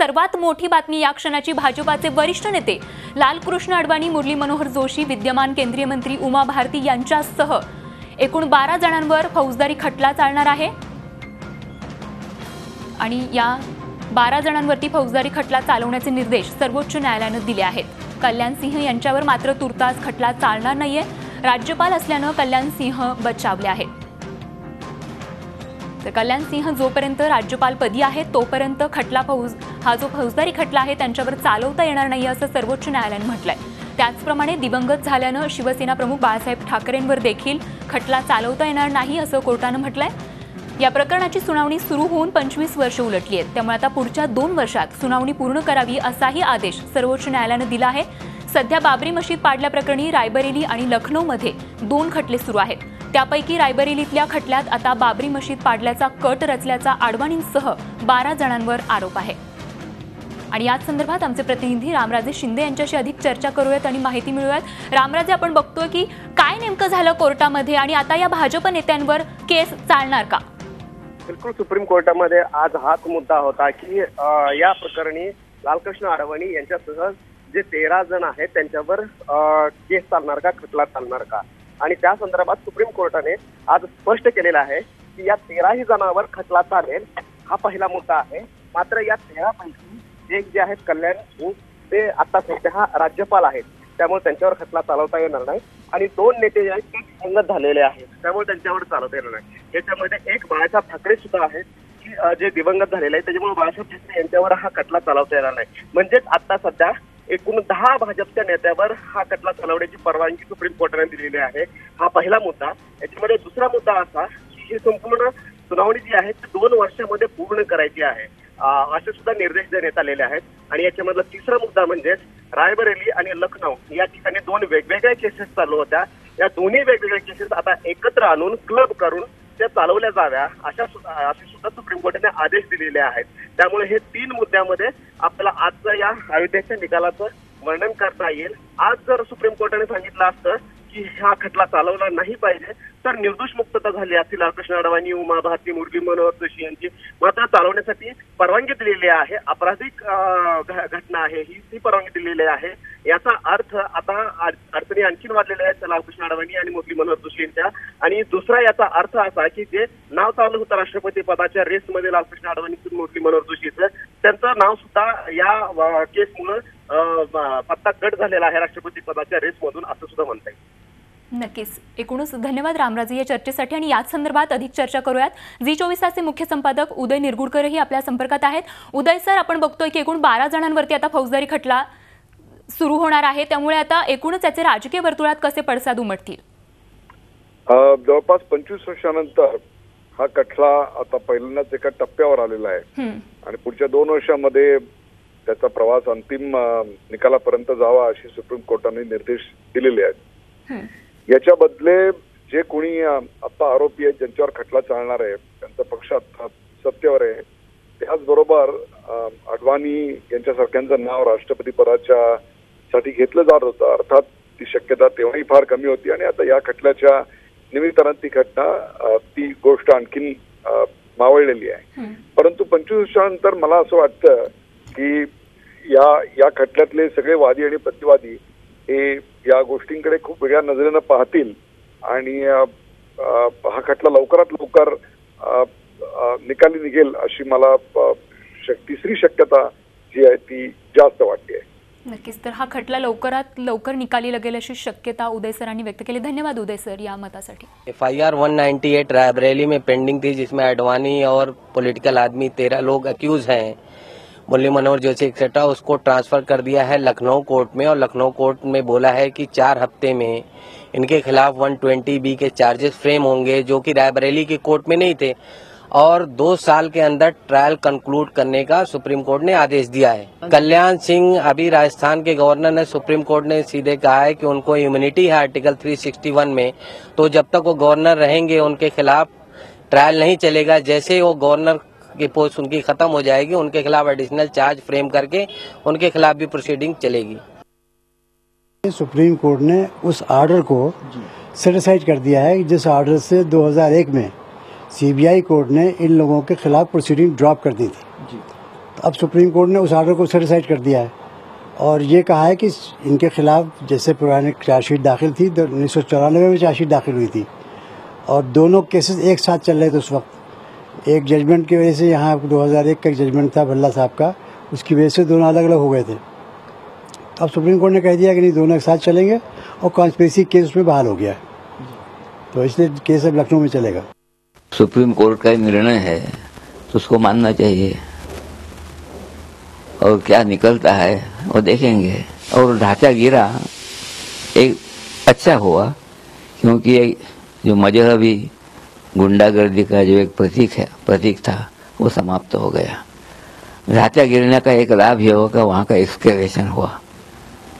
सर्वात मोठी बातमी या क्षणाची भाजपाचे वरिष्ठ नेते लालकृष्ण अडवाणी, मुरली मनोहर जोशी, विद्यमान केंद्रीय मंत्री उमा भारती यांच्यासह एकूण 12 जणांवर फौजदारी खटला चालणार आहे आणि या 12 जणांवरती फौजदारी खटला चालवण्याचे निर्देश सर्वोच्च न्यायालयाने दिले आहेत। कल्याण सिंह यांच्यावर मात्र तुर्तास खटला चालणार नाहीये। राज्यपाल असल्याने कल्याण सिंह बचावले आहेत। तर कल्याण सिंह जोपर्यंत राज्यपालपदी आहेत तोपर्यंत हा जो फौजदारी खटला आहे त्यांच्यावर चालवता येणार नाही असं सर्वोच्च न्यायालयाने म्हटलंय। त्याचप्रमाणे दिवंगत झाल्याने शिवसेना प्रमुख बाळासाहेब ठाकरेंवर देखील खटला चालवता येणार नाही असं कोर्टाने म्हटलंय। या प्रकरणाची सुनावणी सुरू होऊन 25 वर्ष उलटली आहेत, त्यामुळे आता पुढच्या 2 वर्षात सुनावणी पूर्ण करावी असाही आदेश सर्वोच्च न्यायालयाने दिला आहे। सध्या बाबरी मशीद पाडल्याप्रकरणी रायबरेली आणि लखनौमध्ये 2 खटले सुरू आहेत। त्यापैकी रायबरेलीतल्या खटल्यात आता बाबरी मशीद पाडल्याचा कट रचल्याचा अडवाणींसह 12 जणांवर आरोप आहे। आणि याच संदर्भात आमचे प्रतिनिधी रामराजे शिंदे यांच्याशी अधिक चर्चा करूयात आणि माहिती मिळवूयात। रामराजे, आपण बघतोय की काय नेमकं झालं कोर्टामध्ये आणि आता या भाजप नेत्यांवर केस चालणार का? बिलकुल, सुप्रीम कोर्टामध्ये आज हाच मुद्दा होता की या प्रकरणी लालकृष्ण अडवाणी यांच्यासह जे 13 जण आहेत त्यांच्यावर केस चालणार का, खटला चालणार का, आणि त्या संदर्भात सुप्रीम कोर्टाने आज स्पष्ट केलेलं आहे की या 13ही जणांवर खटला चालेल। हा पहिला मुद्दा आहे। मात्र या 13 पैकी एक जे आहेत कल्याण सिंह, ते आता सध्या राज्यपाल आहेत, त्यामुळे त्यांच्यावर खटला चालवता येणार नाही। आणि 2 नेते जे आहेत ते दिवंगत झालेले आहेत, त्यामुळे त्यांच्यावर चालवता येणार नाही। याच्यामध्ये एक बाळासाहेब ठाकरे सुद्धा आहेत की जे दिवंगत झालेले आहेत, त्याच्यामुळे बाळासाहेब ठाकरे यांच्यावर हा खटला चालवता येणार नाही। म्हणजेच आता सध्या एकूण 10 भाजपच्या नेत्यावर हा खटला चालवण्याची परवानगी सुप्रीम कोर्टाने दिलेली आहे। हा पहिला मुद्दा। याच्यामध्ये दुसरा मुद्दा असा की ही संपूर्ण सुनावणी जी आहे ती 2 वर्षामध्ये पूर्ण करायची आहे, असे सुद्धा निर्देश देण्यात आलेले आहेत। आणि याच्यामधला तिसरा मुद्दा म्हणजे रायबरेली आणि लखनौ या ठिकाणी 2 वेगवेगळ्या केसेस चालू होत्या। या दोन्ही वेगवेगळ्या केसेस आता एकत्र आणून क्लब करून त्या चालवल्या जाव्या असे सुद्धा सुप्रीम कोर्टाने आदेश दिलेले आहेत। त्यामुळे हे 3 मुद्द्यामध्ये आपल्याला आजच्या या अयोध्येच्या निकालाचं वर्णन करता येईल। आज जर सुप्रीम कोर्टाने सांगितलं असतं की हा खटला चालवला नाही पाहिजे तर निर्दोष मुक्तता झाली असती लालकृष्ण अडवाणी, उमा भारती, मुरली मनोहर जोशी यांची। मात्र चालवण्यासाठी परवानगी दिलेली आहे, आपराधिक घटना आहे ही, ती परवानगी दिलेली आहे। याचा अर्थ आता अडचणी आणखीन वाढलेल्या आहेत लालकृष्ण अडवाणी आणि मुरली मनोहर जोशी यांच्या। आणि दुसरा याचा अर्थ असा की जे नाव चालू होतं राष्ट्रपती पदाच्या रेसमध्ये लालकृष्ण अडवाणी, मुरली मनोहर जोशीचं, त्यांचं नाव सुद्धा या केसमुळे पत्ता कट झालेला आहे राष्ट्रपती पदाच्या रेसमधून, असं सुद्धा म्हणता येईल। नक्कीच, एकूणच धन्यवाद रामराजे या चर्चेसाठी। आणि याच संदर्भात अधिक चर्चा करूयात। झी24 तासचे मुख्य संपादक उदय निरगुडकरही आपल्या संपर्कात आहेत। उदय सर, आपण बघतोय की एकूण 12 जणांवरती आता फौजदारी खटला सुरू होणार आहे, त्यामुळे आता एकूणच याचे राजकीय वर्तुळात कसे पडसाद उमटतील? जवळपास 25 वर्षानंतर हा खटला आता पहिल्यांदाच एका टप्प्यावर आलेला आहे आणि पुढच्या 2 वर्षांमध्ये त्याचा प्रवास अंतिम निकालापर्यंत जावा अशी सुप्रीम कोर्टाने निर्देश दिलेले आहेत। याच्या बदले जे कोणी आता आरोपी आहेत ज्यांच्यावर खटला चालणार आहे त्यांचा पक्ष आता सत्तेवर आहे, त्याचबरोबर अडवाणी यांच्यासारख्यांचं नाव राष्ट्रपती पदाच्या साठी घेतलं जात होतं। अर्थात ती शक्यता तेव्हाही फार कमी होती आणि आता या खटल्याच्या निमित्तानं ती घटना ती गोष्ट आणखीन मावळलेली आहे। परंतु 25 वर्षानंतर मला असं वाटतं की या खटल्यातले सगळे वादी आणि प्रतिवादी हे या गोष्टींकडे खूप वेगळ्या नजरेनं पाहतील आणि हा खटला लवकरात लवकर निकाली निघेल अशी मला तिसरी शक्यता जी आहे ती जास्त वाटते। नक्कीच, तर हा खटला लवकरात लवकर निकाली लगेल अशी शक्यता उदय सरांनी व्यक्त केली। धन्यवाद उदय सर या मतासाठी। FIR 198 रायबरेली में पेंडिंग थी, जिसमें अडवाणी और पॉलिटिकल आदमी 13 लोग अक्यूज हैं, मुरली मनोहर जोशी एक्सेट्रा, उसको ट्रांसफर कर दिया है लखनऊ कोर्ट में। और लखनऊ कोर्ट में बोला है कि 4 हफ्ते में इनके खिलाफ 120B के चार्जेस फ्रेम होंगे, जो कि रायबरेली के कोर्ट में नहीं थे, और 2 साल के अंदर ट्रायल कंक्लूड करने का सुप्रीम कोर्ट ने आदेश दिया है। कल्याण सिंह अभी राजस्थान के गवर्नर ने, सुप्रीम कोर्ट ने सीधे कहा है कि उनको इम्यूनिटी है आर्टिकल 361 में, तो जब तक वो गवर्नर रहेंगे उनके खिलाफ ट्रायल नहीं चलेगा। जैसे वो गवर्नर की पोस्ट उनकी खत्म हो जाएगी, उनके खिलाफ एडिशनल चार्ज फ्रेम करके उनके खिलाफ भी प्रोसीडिंग चलेगी। सुप्रीम कोर्ट ने उस ऑर्डर को सेटिसाइड कर दिया है जिस ऑर्डर से 2001 में CBI कोर्ट ने इन लोगों के खिलाफ प्रोसीडिंग ड्रॉप कर दी थी। तो अब सुप्रीम कोर्ट ने उस आर्डर को सेटिसाइड कर दिया है और ये कहा है कि इनके खिलाफ जैसे पुराने चार्जशीट दाखिल थी, 1994 में चार्जशीट दाखिल हुई थी और दोनों केसेस एक साथ चल रहे थे उस वक्त। एक जजमेंट की वजह से यहाँ 2001 का एक जजमेंट था भल्ला साहब का, उसकी वजह से दोनों अलग अलग हो गए थे। अब सुप्रीम कोर्ट ने कह दिया कि नहीं, दोनों एक साथ चलेंगे और कॉन्स्पिरेसी केस उसमें बहाल हो गया है, तो इसलिए केस अब लखनऊ में चलेगा। सुप्रीम कोर्ट का निर्णय है तो उसको मानना चाहिए और क्या निकलता है वो देखेंगे। और ढांचा गिरा एक अच्छा हुआ, क्योंकि ये जो मजहबी गुंडागर्दी का जो एक प्रतीक था वो समाप्त हो गया। ढांचा गिरने का एक लाभ ये होगा, वहाँ का एक्सकेवेशन हुआ,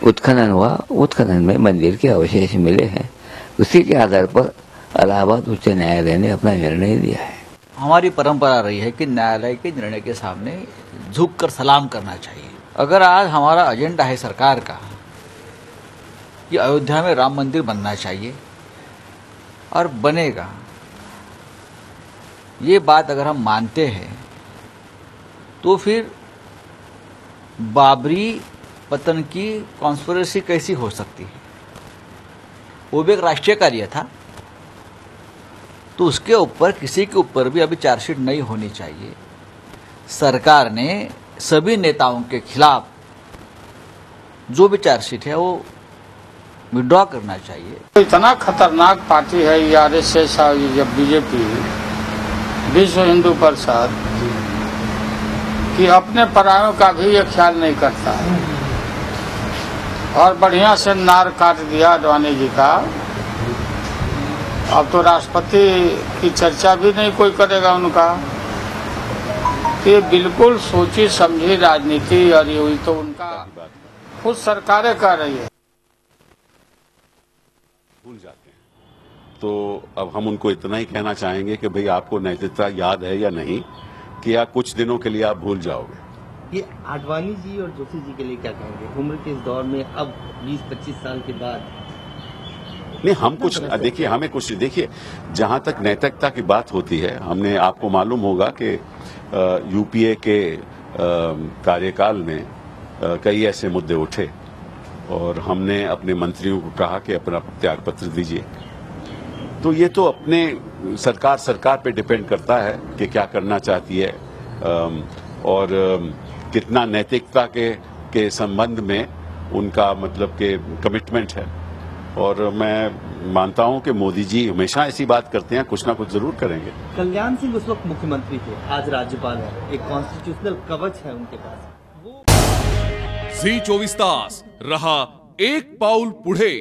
उत्खनन हुआ, उत्खनन में मंदिर के अवशेष मिले हैं। उसी के आधार पर इलाहाबाद उच्च न्यायालय ने अपना निर्णय दिया है। हमारी परंपरा रही है कि न्यायालय के निर्णय के सामने झुककर सलाम करना चाहिए। अगर आज हमारा एजेंडा है सरकार का कि अयोध्या में राम मंदिर बनना चाहिए और बनेगा, ये बात अगर हम मानते हैं तो फिर बाबरी पतन की कॉन्स्पिरेसी कैसी हो सकती है? वो भी एक राष्ट्रीय कार्य था, तो उसके ऊपर किसी के ऊपर भी अभी चार्जशीट नहीं होनी चाहिए। सरकार ने सभी नेताओं के खिलाफ जो भी चार्जशीट है वो विड्रॉ करना चाहिए। इतना खतरनाक पार्टी है ये आरएसएस और ये बीजेपी, विश्व हिंदू परिषद, कि अपने परायों का भी ये ख्याल नहीं करता है और बढ़िया से नार काट दिया अडवाणी जी का। अब तो राष्ट्रपति की चर्चा भी नहीं कोई करेगा उनका। ये बिल्कुल सोची समझी राजनीति और ये हुई तो उनका खुद सरकारें कर रही है। भूल जाते हैं तो अब हम उनको इतना ही कहना चाहेंगे कि भाई आपको नैतिकता याद है या नहीं, कि या कुछ दिनों के लिए आप भूल जाओगे। ये आडवाणी जी और जोशी जी के लिए क्या कहेंगे उम्र के इस दौर में, अब 20-25 साल के बाद? नहीं, हम कुछ देखिए, हमें कुछ देखिए, जहां तक नैतिकता की बात होती है, हमने, आपको मालूम होगा कि यूपीए के कार्यकाल में कई ऐसे मुद्दे उठे और हमने अपने मंत्रियों को कहा कि अपना त्यागपत्र दीजिए। तो ये तो अपने सरकार पे डिपेंड करता है कि क्या करना चाहती है और कितना नैतिकता के संबंध में उनका मतलब के कमिटमेंट है। और मैं मानता हूं कि मोदी जी हमेशा ऐसी बात करते हैं, कुछ ना कुछ जरूर करेंगे। कल्याण सिंह उस वक्त मुख्यमंत्री थे, आज राज्यपाल है, एक कॉन्स्टिट्यूशनल कवच है उनके पास। झी 24 तास रहा एक पाऊल पुढे।